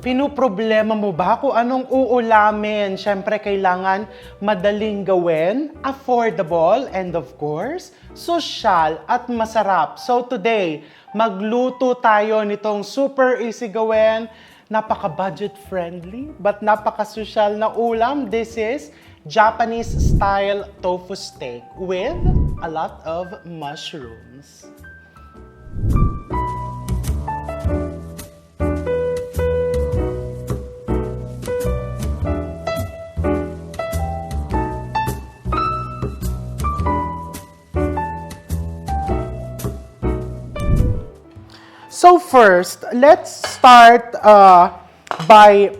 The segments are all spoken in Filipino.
Pinoproblema mo ba kung anong uulamin? Siyempre, kailangan madaling gawin, affordable, and of course, sosyal at masarap. So today, magluto tayo nitong super easy gawin, napaka-budget friendly, but napaka-sosyal na ulam. This is Japanese-style tofu steak with a lot of mushrooms. So first, let's start by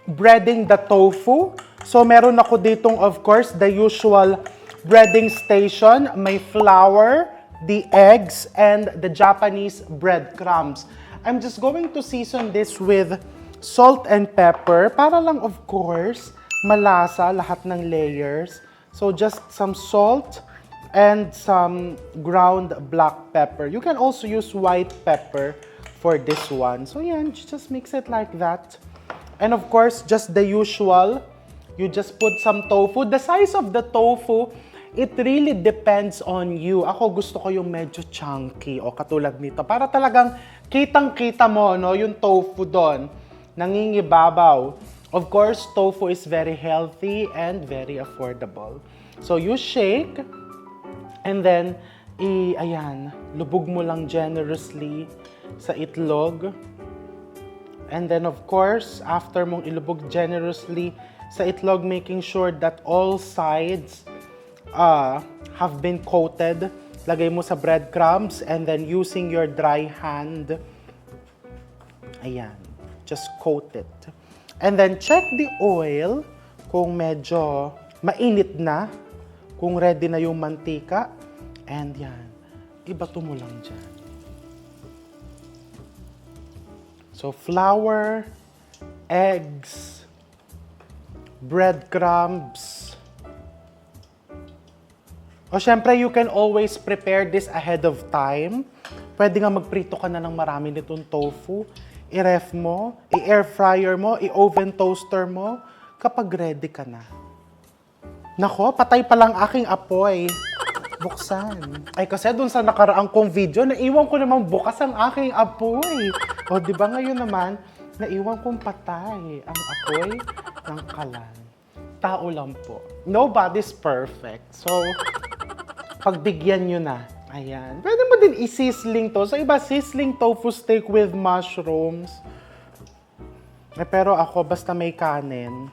breading the tofu. So meron ako ditong, of course, the usual breading station. May flour, the eggs, and the Japanese breadcrumbs. I'm just going to season this with salt and pepper para lang, of course, malasa lahat ng layers. So just some salt and some ground black pepper. You can also use white pepper for this one. So yeah, just mix it like that. And of course, just the usual, you just put some tofu. The size of the tofu, it really depends on you. Ako gusto ko yung medyo chunky o katulad nito. Para talagang kitang-kita mo, no, yung tofu doon. Nangingibabaw. Of course, tofu is very healthy and very affordable. So you shake, and then, ayan, lubog mo lang generously sa itlog. And then, of course, after mong ilubog generously sa itlog, making sure that all sides have been coated. Lagay mo sa breadcrumbs and then using your dry hand, ayan, just coat it. And then, check the oil kung medyo mainit na, kung ready na yung mantika. And yan, ibato mo lang dyan. So, flour, eggs, breadcrumbs. O syempre, you can always prepare this ahead of time. Pwede nga magprito ka na ng marami nitong tofu. I-ref mo, i-air fryer mo, i-oven toaster mo, kapag ready ka na. Nako, patay pa lang aking apoy. Buksan. Ay, kasi dun sa nakaraang kong video, naiwan ko naman bukas ang aking apoy. O, di ba ngayon naman, naiwan kong patay ang apoy ng kalan. Tao lang po. Nobody's perfect. So, pagbigyan nyo na. Ayan. Pwede mo din i-sizzling to. So, iba, sizzling tofu steak with mushrooms. Eh, pero ako, basta may kanin,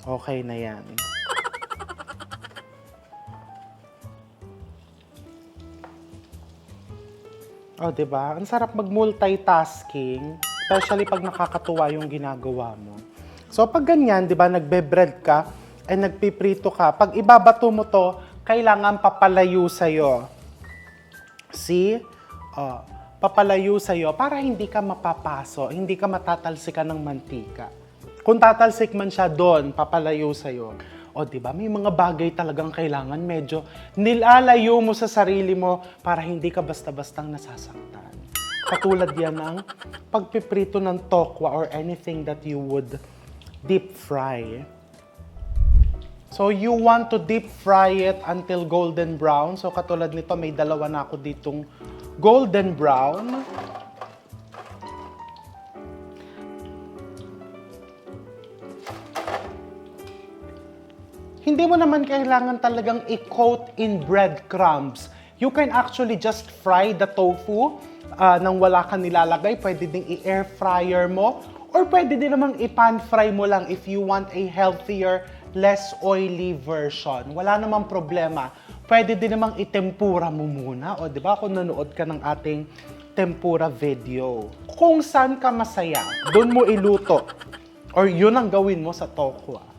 okay na yan. Oh, diba? Ang sarap mag-multitasking, especially pag nakakatuwa yung ginagawa mo. So, pag ganyan, diba, nagbe-bread ka and nagpiprito ka, pag ibabato mo to, kailangan papalayo sa'yo. See? Oh, papalayo sa'yo para hindi ka mapapaso, hindi ka matatalsikan ng mantika. Kung tatalsik man siya doon, papalayo sa'yo. O, di ba? May mga bagay talagang kailangan medyo nilalayo mo sa sarili mo para hindi ka basta-bastang nasasaktan. Katulad yan ng pagpiprito ng tokwa or anything that you would deep fry. So, you want to deep fry it until golden brown. So, katulad nito, may dalawa na ako ditong golden brown. Hindi mo naman kailangan talagang i-coat in breadcrumbs. You can actually just fry the tofu nang wala ka nilalagay. Pwede ding i-air fryer mo. Or pwede din namang i-pan fry mo lang if you want a healthier, less oily version. Wala namang problema. Pwede din namang i-tempura mo muna. O, di ba? Kung nanood ka ng ating tempura video. Kung saan ka masaya, doon mo iluto. Or yun ang gawin mo sa tokwa.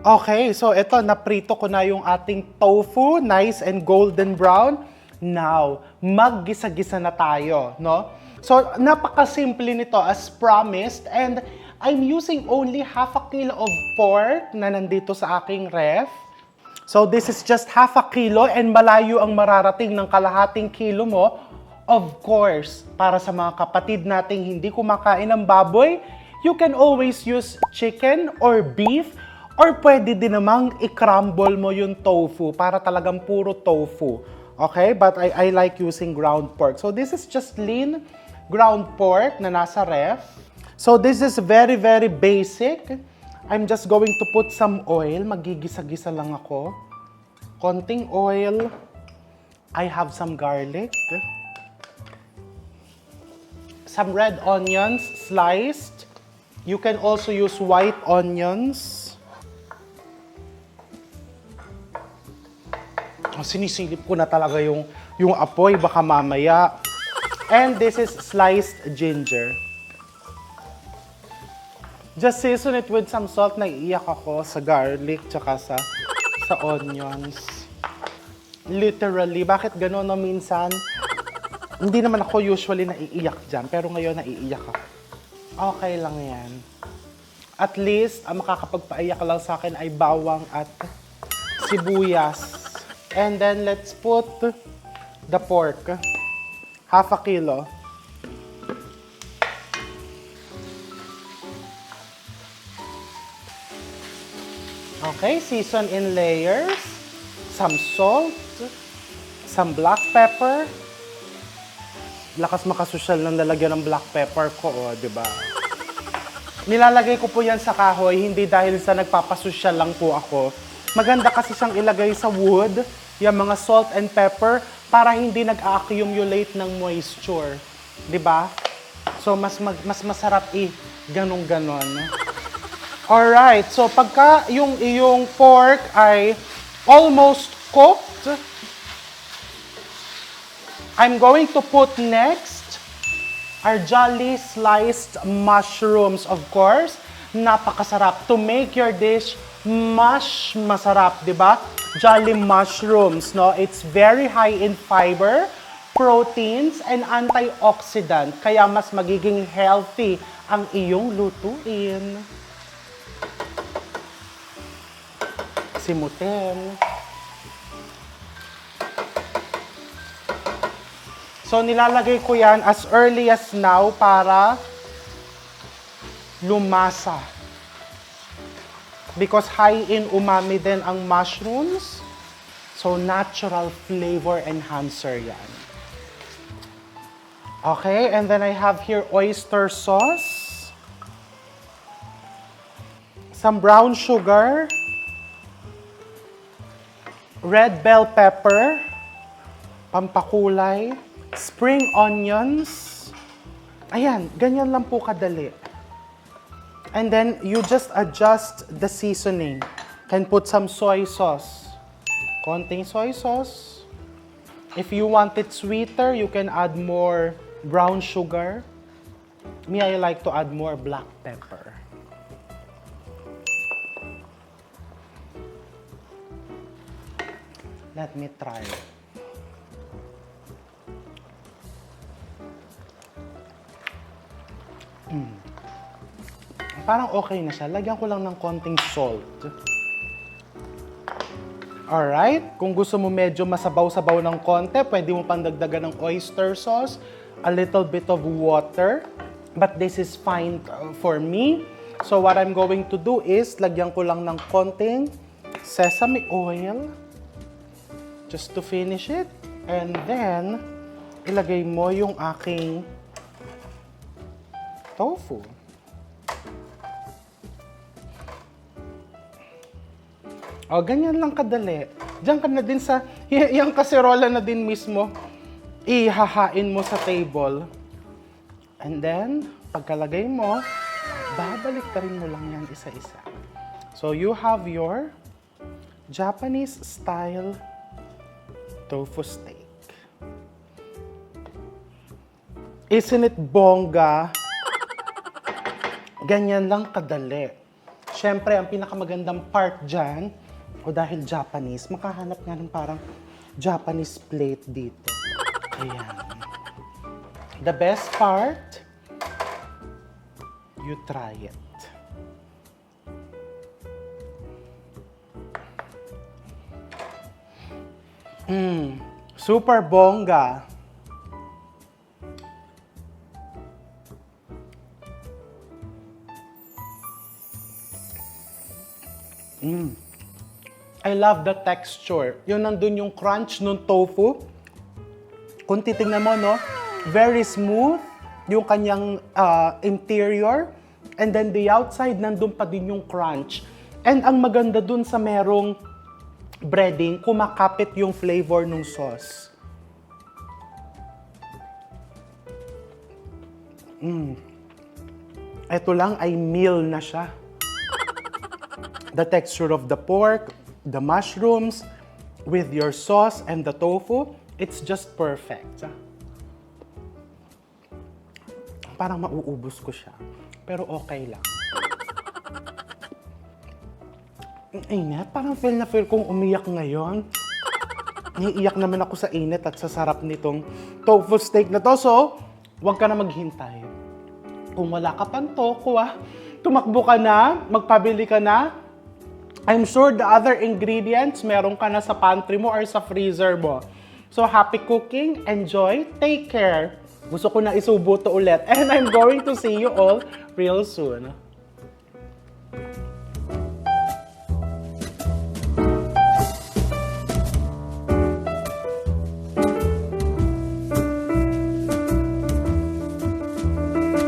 Okay, so ito, naprito ko na yung ating tofu, nice and golden brown. Now, maggisa-gisa na tayo, no? So, napakasimple nito as promised, and I'm using only half a kilo of pork na nandito sa aking ref. So, this is just half a kilo and malayo ang mararating ng kalahating kilo mo Of course, para sa mga kapatid nating hindi kumakain ng baboy, you can always use chicken or beef, or pwede din namang i-crumble mo yung tofu para talagang puro tofu. Okay? But I like using ground pork. So this is just lean ground pork na nasa ref. So this is very, very basic. I'm just going to put some oil. Magigisa-gisa lang ako. Konting oil. I have some garlic. Some red onions sliced. You can also use white onions. Sinisilip ko na talaga yung apoy, baka mamaya. And this is sliced ginger. Just season it with some salt. Naiiyak ako sa garlic tsaka sa onions. Literally, bakit gano'n no minsan? Hindi naman ako usually naiiyak dyan, pero ngayon naiiyak ako. Okay lang yan. At least, ang makakapagpaiyak lang sa akin ay bawang at sibuyas. And then, let's put the pork. Half a kilo. Okay, season in layers. Some salt. Some black pepper. Lakas makasosyal ng lalagyan ng black pepper ko, di ba? Nilalagay ko po yan sa kahoy, hindi dahil sa nagpapasosyal lang po ako. Maganda kasi siyang ilagay sa wood, yung mga salt and pepper, para hindi nag-accumulate ng moisture. Di ba? So, mas masarap ganun-ganon. Alright, so pagka yung iyong pork ay almost cooked, I'm going to put next our jolly sliced mushrooms, of course. Napakasarap. To make your dish masarap, di ba? Jolly mushrooms, no? It's very high in fiber, proteins, and antioxidant. Kaya mas magiging healthy ang iyong lutuin. Simutin. So, nilalagay ko yan as early as now para lumasa. Because high in umami din ang mushrooms. So, natural flavor enhancer yan. Okay, and then I have here oyster sauce. Some brown sugar. Red bell pepper. Pampakulay. Spring onions. Ayan, ganyan lang po kadali. And then, you just adjust the seasoning. Can put some soy sauce. Konting soy sauce. If you want it sweeter, you can add more brown sugar. Me, I like to add more black pepper. Let me try. Parang okay na siya. Lagyan ko lang ng konting salt. Alright. Kung gusto mo medyo masabaw-sabaw ng konti, pwede mo pandagdagan ng oyster sauce, a little bit of water. But this is fine for me. So what I'm going to do is, lagyan ko lang ng konting sesame oil. Just to finish it. And then, ilagay mo yung aking tofu. O, ganyan lang kadali. Diyan ka na din sa, yung kaserola na din mismo, ihahain mo sa table. And then, pagkalagay mo, babalik ka rin mo lang yan isa-isa. So, you have your Japanese style tofu steak. Isn't it bongga? Ganyan lang kadali. Siyempre, ang pinakamagandang part dyan, o dahil Japanese, makahanap nga ng parang Japanese plate dito. Ayan. The best part, you try it. Super bongga. I love the texture. Yun nandun yung crunch ng tofu. Kung titingnan mo, no, very smooth yung kanyang interior. And then the outside, nandun pa din yung crunch. And ang maganda dun sa merong breading, kumakapit yung flavor ng sauce. Ito lang ay meal na siya. The texture of the pork, the mushrooms, with your sauce and the tofu, it's just perfect. Parang mauubos ko siya, pero okay lang. Ang init, parang feel na feel kong umiyak ngayon. Naiiyak naman ako sa init at sa sarap nitong tofu steak na to. So, huwag ka na maghintay. Kung wala ka pang tofu, tumakbo ka na, magpabili ka na. I'm sure the other ingredients meron ka na sa pantry mo or sa freezer mo. So, happy cooking, enjoy, take care. Gusto ko na isubo to ulit. And I'm going to see you all real soon.